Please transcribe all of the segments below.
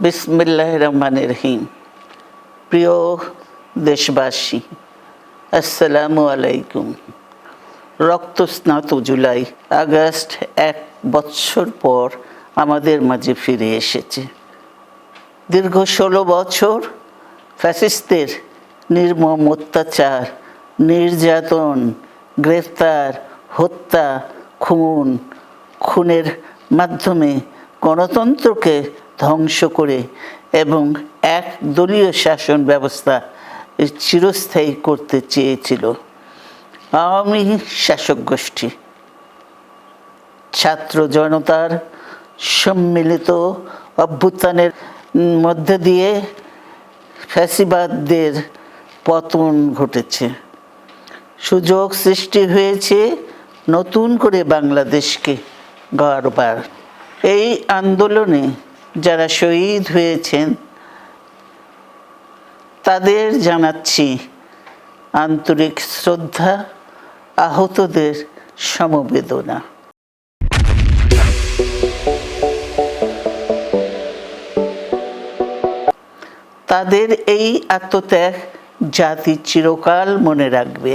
বিসমিল্লাহির রহমানির রহিম। প্রিয় দেশবাসী, আসসালামু আলাইকুম। রক্তস্নাত জুলাই আগস্ট 1 বছর পর আমাদের মাঝে ফিরে এসেছে। দীর্ঘ 16 বছর ফ্যাসিস্টদের নির্মম অত্যাচার, নির্যাতন, গ্রেফতার, হত্যা, খুনের মাধ্যমে গণতন্ত্রকে ধ্বংস করে এবং একদলীয় শাসন ব্যবস্থা চিরস্থায়ী করতে চেয়েছিল আওয়ামী শাসক গোষ্ঠী। ছাত্র জনতার সম্মিলিত অভ্যুত্থানের মধ্যে দিয়ে ফ্যাসিবাদদের পতন ঘটেছে। সুযোগ সৃষ্টি হয়েছে নতুন করে বাংলাদেশকে গড়বার। এই আন্দোলনে যারা শহীদ হয়েছেন তাদের জানাচ্ছি আন্তরিক শ্রদ্ধা, আহতদের সমবেদনা। তাদের এই আত্মত্যাগ জাতি চিরকাল মনে রাখবে।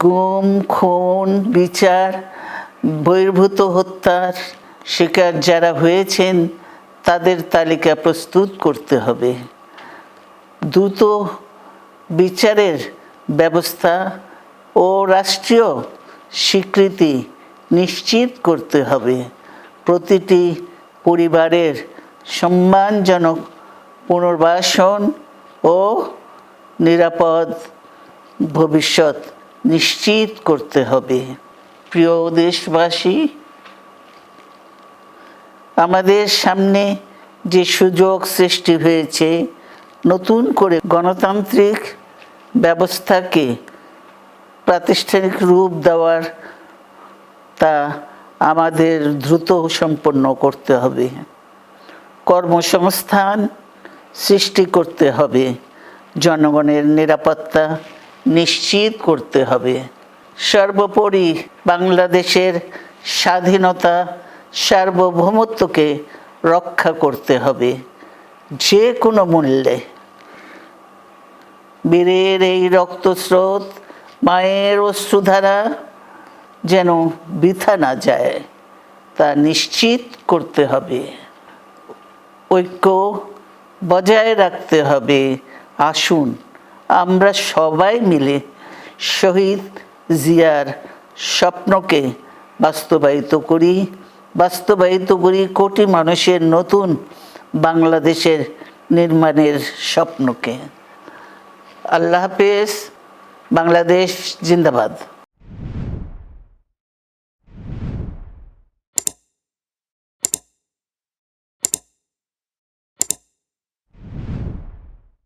গুম, খুন, বিচার বহির্ভূত হত্যার শিকার যারা হয়েছেন তাদের তালিকা প্রস্তুত করতে হবে। দ্রুত বিচারের ব্যবস্থা ও রাষ্ট্রীয় স্বীকৃতি নিশ্চিত করতে হবে। প্রতিটি পরিবারের সম্মানজনক পুনর্বাসন ও নিরাপদ ভবিষ্যৎ নিশ্চিত করতে হবে। প্রিয় দেশবাসী, আমাদের সামনে যে সুযোগ সৃষ্টি হয়েছে নতুন করে গণতান্ত্রিক ব্যবস্থাকে প্রাতিষ্ঠানিক রূপ দেওয়ার, তা আমাদের দ্রুত সম্পন্ন করতে হবে। কর্মসংস্থান সৃষ্টি করতে হবে, জনগণের নিরাপত্তা নিশ্চিত করতে হবে। সর্বোপরি বাংলাদেশের স্বাধীনতা, সার্বভৌমত্বকে রক্ষা করতে হবে যে কোনো মূল্যে। বীরের এই রক্তস্রোত, মায়ের অশ্রুধারা যেন বৃথা না যায় তা নিশ্চিত করতে হবে। ঐক্য বজায় রাখতে হবে। আসুন আমরা সবাই মিলে শহীদ জিয়ার স্বপ্নকে বাস্তবায়িত করি কোটি মানুষের নতুন বাংলাদেশের নির্মাণের স্বপ্নকে। আল্লাহ হাফেজ। বাংলাদেশ জিন্দাবাদ।